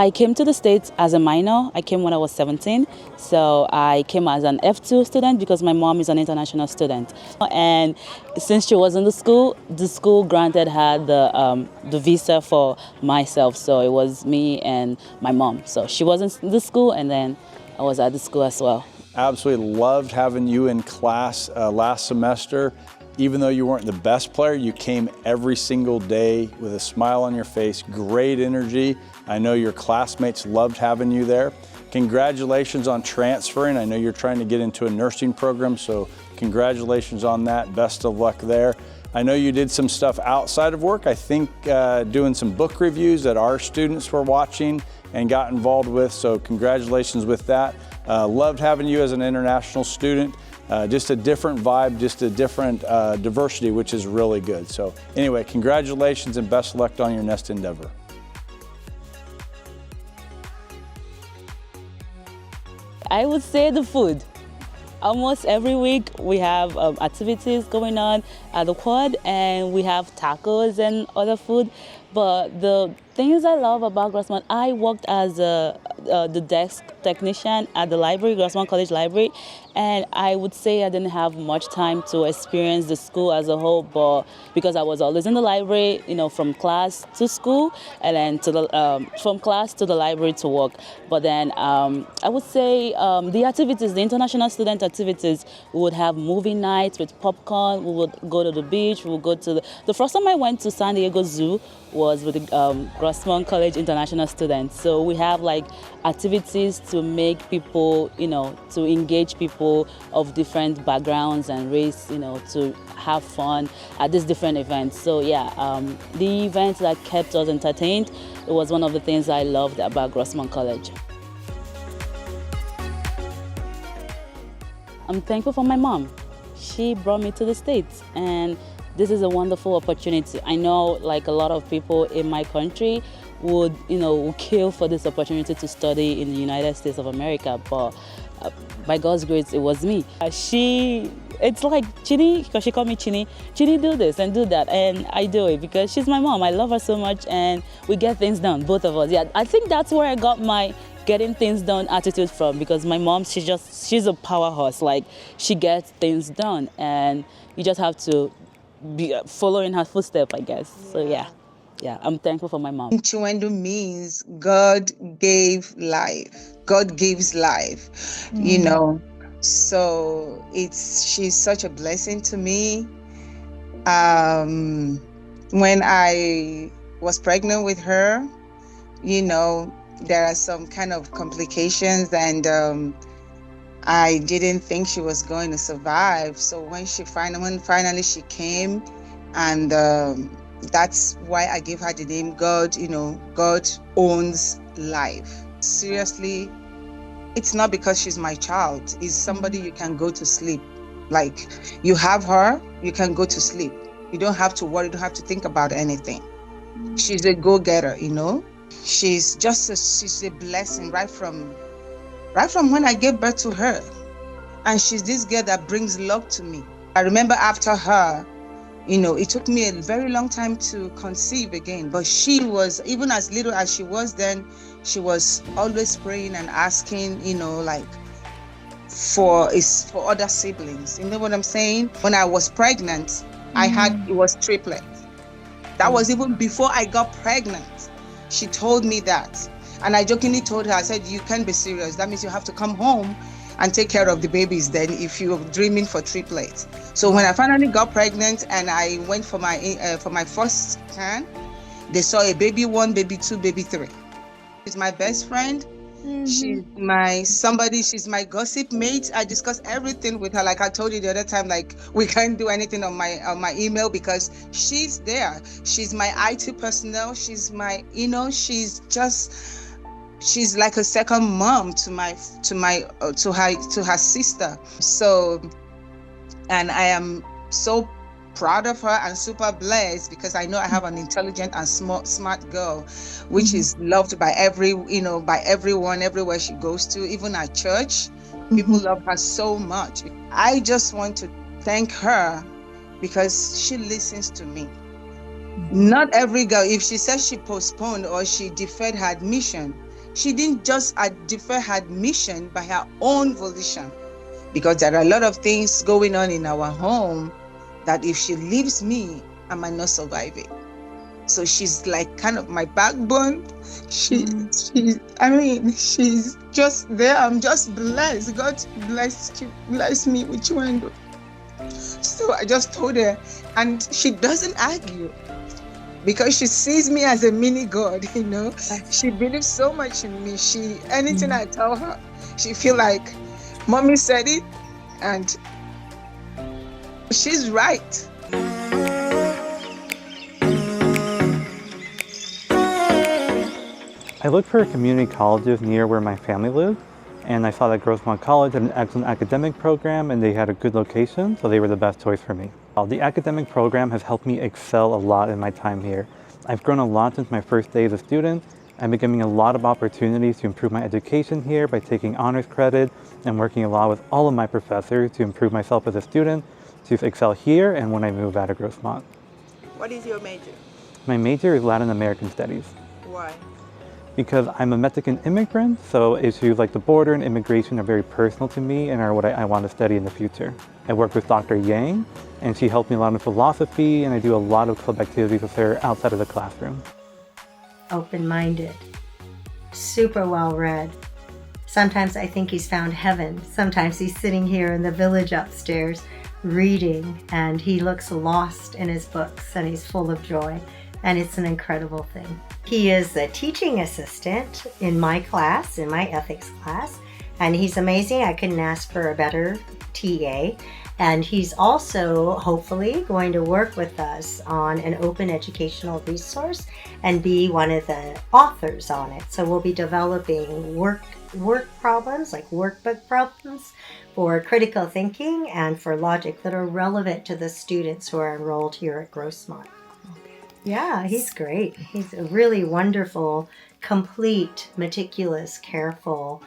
I came to the States as a minor. I came when I was 17. So I came as an F2 student because my mom is an international student. And since she was in the school granted her the visa for myself. So it was me and my mom. So she was in the school and then I was at the school as well. Absolutely loved having you in class last semester. Even though you weren't the best player, you came every single day with a smile on your face, great energy. I know your classmates loved having you there. Congratulations on transferring. I know you're trying to get into a nursing program, so congratulations on that. Best of luck there. I know you did some stuff outside of work. I think doing some book reviews that our students were watching and got involved with, so congratulations with that. Loved having you as an international student. Just a different vibe, just a different diversity, which is really good. So anyway, congratulations and best of luck on your next endeavor. I would say the food. Almost every week we have activities going on at the quad and we have tacos and other food. But the things I love about Grossmont, I worked as the desk technician at the library, Grossmont College Library, and I would say I didn't have much time to experience the school as a whole, but because I was always in the library, you know, from class to school, and then to the from class to the library to work. But then I would say the activities, the international student activities, we would have movie nights with popcorn. We would go to the beach. We would go to the first time I went to San Diego Zoo was with the Grossmont College international students. So we have like activities to make people, you know, to engage people of different backgrounds and race, you know, to have fun at these different events. So yeah, the events that kept us entertained, it was one of the things I loved about Grossmont College. I'm thankful for my mom. She brought me to the States and this is a wonderful opportunity. I know like a lot of people in my country would kill for this opportunity to study in the United States of America, but by God's grace, it was me. It's like, Chini, because she called me Chini, Chini do this and do that, and I do it because she's my mom. I love her so much and we get things done, both of us. Yeah, I think that's where I got my getting things done attitude from, because my mom, she's a powerhouse. Like, she gets things done and you just have to be following her footsteps, I guess. So yeah, I'm thankful for my mom. Chinwendu means God gave life. God gives life, you know. So she's such a blessing to me. When I was pregnant with her, you know, there are some kind of complications and I didn't think she was going to survive. So when finally she came, and that's why I gave her the name God. You know, God owns life. Seriously, it's not because she's my child. It's somebody you can go to sleep. Like, you have her, you can go to sleep. You don't have to worry, you don't have to think about anything. She's a go-getter, you know. She's a blessing right from when I gave birth to her. And she's this girl that brings luck to me. I remember after her, you know, it took me a very long time to conceive again. But she was, even as little as she was then, she was always praying and asking, you know, like for other siblings. You know what I'm saying? When I was pregnant, it was triplets. That was even before I got pregnant. She told me that. And I jokingly told her, I said, you can't be serious. That means you have to come home and take care of the babies then if you're dreaming for triplets. So when I finally got pregnant and I went for my first scan, they saw a baby 1, baby 2, baby 3. She's my best friend. She's my gossip mate. I discuss everything with her. Like I told you the other time, like we can't do anything on my email because she's there. She's my IT personnel. She's my, you know, she's like a second mom to her sister. So, and I am so proud of her and super blessed because I know I have an intelligent and smart girl, which is loved by everyone everywhere she goes to, even at church. People love her so much. I just want to thank her because she listens to me. Not every girl, if she says she postponed or she deferred her admission, she didn't just defer her admission by her own volition, because there are a lot of things going on in our home that if she leaves me, I might not survive it. So she's like kind of my backbone. She's just there. I'm just blessed. God bless me with Chinwendu. So I just told her, and she doesn't argue because she sees me as a mini God, you know. She believes so much in me. Anything I tell her, she feel like mommy said it, and she's right. I looked for community colleges near where my family lived, and I saw that Grossmont College had an excellent academic program and they had a good location, so they were the best choice for me. The academic program has helped me excel a lot in my time here. I've grown a lot since my first day as a student. I've been getting a lot of opportunities to improve my education here by taking honors credit and working a lot with all of my professors to improve myself as a student, to excel here and when I move out of Grossmont. What is your major? My major is Latin American Studies. Why? Because I'm a Mexican immigrant, so issues like the border and immigration are very personal to me and are what I want to study in the future. I work with Dr. Yang, and she helped me a lot in philosophy, and I do a lot of club activities with her outside of the classroom. Open-minded, super well-read. Sometimes I think he's found heaven. Sometimes he's sitting here in the village upstairs reading, and he looks lost in his books, and he's full of joy. And it's an incredible thing. He is a teaching assistant in my class, in my ethics class, and he's amazing. I couldn't ask for a better TA. And he's also hopefully going to work with us on an open educational resource and be one of the authors on it. So we'll be developing work problems, like workbook problems for critical thinking and for logic that are relevant to the students who are enrolled here at Grossmont. Yeah, he's great. He's a really wonderful, complete, meticulous, careful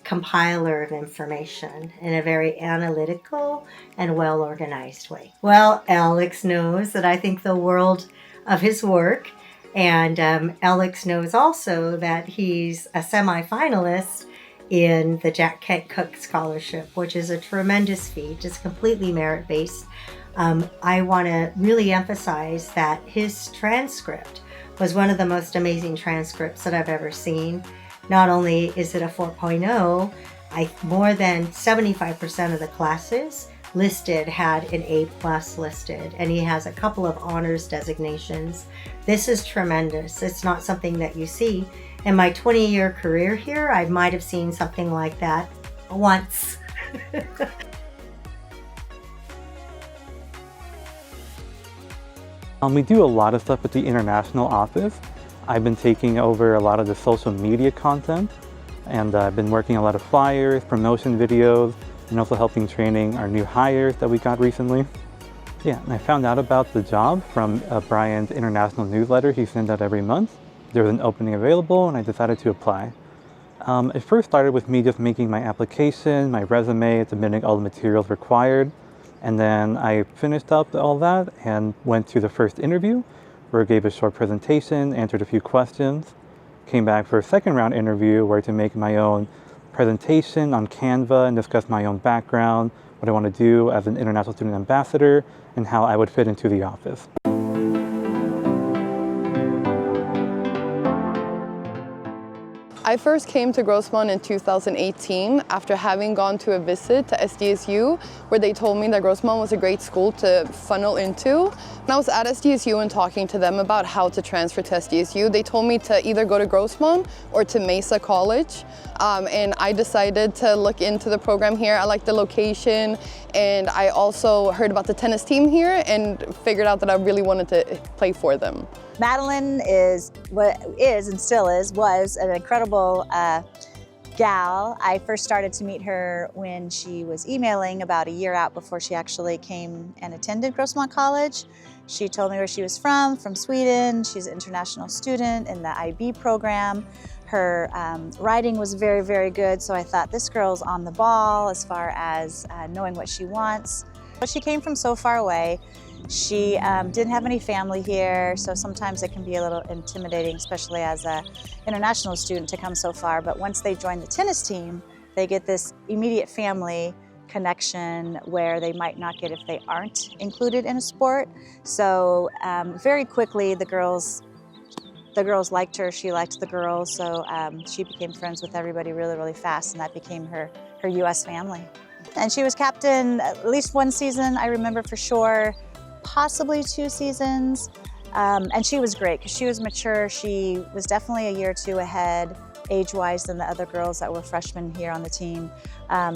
compiler of information in a very analytical and well-organized way. Well, Alex knows that I think the world of his work, and Alex knows also that he's a semi-finalist in the Jack Kent Cook Scholarship, which is a tremendous feat. It's completely merit-based. I want to really emphasize that his transcript was one of the most amazing transcripts that I've ever seen. Not only is it a 4.0, more than 75% of the classes listed had an A+ listed, and he has a couple of honors designations. This is tremendous. It's not something that you see. In my 20-year career here, I might have seen something like that once. We do a lot of stuff with the international office. I've been taking over a lot of the social media content, and I've been working a lot of flyers, promotion videos, and also helping training our new hires that we got recently. Yeah, and I found out about the job from Brian's international newsletter he sends out every month. There was an opening available, and I decided to apply. It first started with me just making my application, my resume, submitting all the materials required. And then I finished up all that and went to the first interview, where I gave a short presentation, answered a few questions, came back for a second round interview where to make my own presentation on Canva and discuss my own background, what I want to do as an international student ambassador, and how I would fit into the office. I first came to Grossmont in 2018 after having gone to a visit to SDSU, where they told me that Grossmont was a great school to funnel into. When I was at SDSU and talking to them about how to transfer to SDSU, they told me to either go to Grossmont or to Mesa College. And I decided to look into the program here. I liked the location, and I also heard about the tennis team here and figured out that I really wanted to play for them. Madelein was an incredible gal. I first started to meet her when she was emailing about a year out before she actually came and attended Grossmont College. She told me where she was from Sweden. She's an international student in the IB program. Her writing was very, very good, so I thought this girl's on the ball as far as knowing what she wants. But she came from so far away, She didn't have any family here, so sometimes it can be a little intimidating, especially as an international student to come so far. But once they join the tennis team, they get this immediate family connection where they might not get if they aren't included in a sport. So very quickly, the girls liked her, she liked the girls, so she became friends with everybody really, really fast, and that became her US family. And she was captain at least one season, I remember for sure, possibly 2 seasons. And she was great because she was mature. She was definitely a year or 2 ahead age-wise than the other girls that were freshmen here on the team.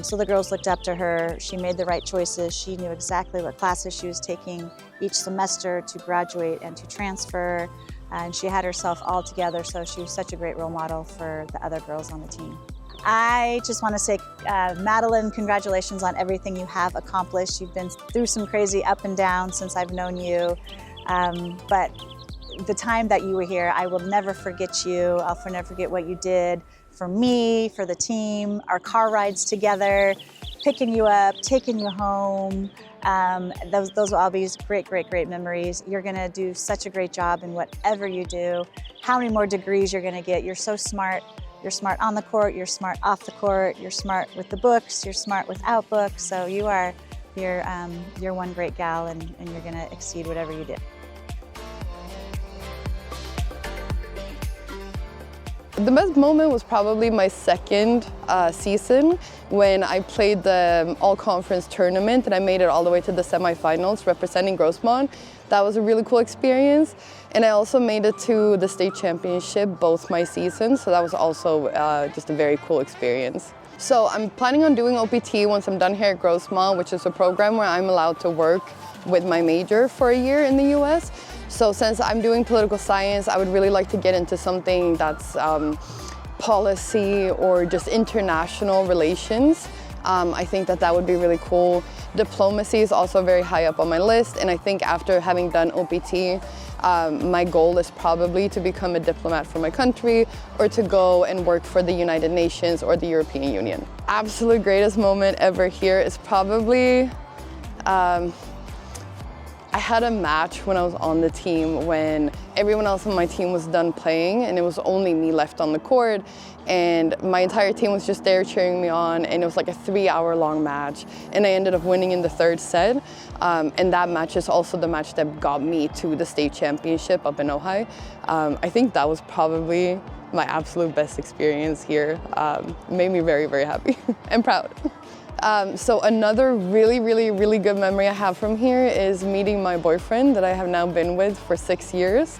So the girls looked up to her. She made the right choices. She knew exactly what classes she was taking each semester to graduate and to transfer. And she had herself all together, so she was such a great role model for the other girls on the team. I just want to say, Madelein, congratulations on everything you have accomplished. You've been through some crazy up and down since I've known you, but the time that you were here, I will never forget you. I'll never forget what you did for me, for the team, our car rides together, picking you up, taking you home. Those will all be great, great, great memories. You're gonna do such a great job in whatever you do. How many more degrees you're gonna get? You're so smart. You're smart on the court, you're smart off the court, you're smart with the books, you're smart without books. So you're one great gal, and you're gonna exceed whatever you do. The best moment was probably my second season when I played the all-conference tournament and I made it all the way to the semifinals representing Grossmont. That was a really cool experience. And I also made it to the state championship both my seasons, so that was also just a very cool experience. So I'm planning on doing OPT once I'm done here at Grossmont, which is a program where I'm allowed to work with my major for a year in the US. So since I'm doing political science, I would really like to get into something that's policy or just international relations. I think that would be really cool. Diplomacy is also very high up on my list, and I think after having done OPT, my goal is probably to become a diplomat for my country or to go and work for the United Nations or the European Union. Absolute greatest moment ever here is probably I had a match when I was on the team when everyone else on my team was done playing and it was only me left on the court, and my entire team was just there cheering me on, and it was like a 3-hour-long match, and I ended up winning in the 3rd set. And that match is also the match that got me to the state championship up in Ojai. I think that was probably my absolute best experience here. It made me very, very happy and proud. So another really, really, really good memory I have from here is meeting my boyfriend that I have now been with for 6 years.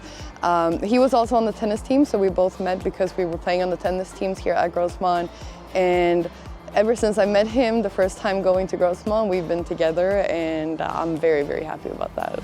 He was also on the tennis team, so we both met because we were playing on the tennis teams here at Grossmont. And ever since I met him the first time going to Grossmont, we've been together, and I'm very, very happy about that.